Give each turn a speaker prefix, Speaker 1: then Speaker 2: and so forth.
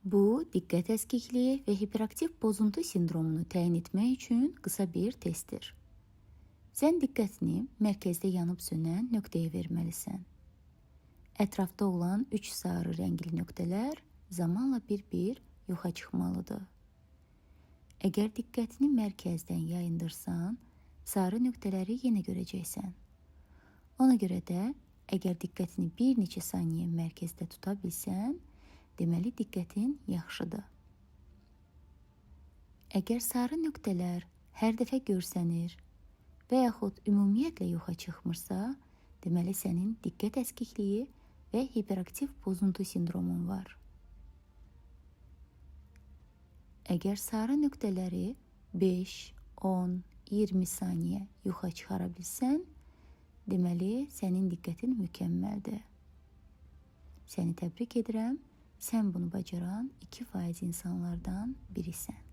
Speaker 1: Bu, diqqət əskikliyi və hiperaktiv pozuntu sindromunu təyin etmək üçün qısa bir testdir. Sən diqqətini mərkəzdə yanıb sönən nöqtəyə verməlisən. Ətrafda olan 3 sarı rəngli nöqtələr zamanla bir-bir yoxa çıxmalıdır. Əgər diqqətini mərkəzdən yayındırsan, sarı nöqtələri yenə görəcəksən. Ona görə də, əgər diqqətini bir neçə saniyə mərkəzdə tuta bilsən, deməli diqqətin yaxşıdır. Əgər sarı nöqtələr hər dəfə görsənir və yaxud ümumiyyətlə yoxa çıxmırsa, deməli sənin diqqət əskikliyi və hiperaktiv pozuntu sindromun var. Əgər sarı nöqtələri 5, 10, 20 saniyə yoxa çıxara bilsən, deməli sənin diqqətin mükəmməldir. Səni təbrik edirəm, sən bunu bacaran 2% insanlardan birisən.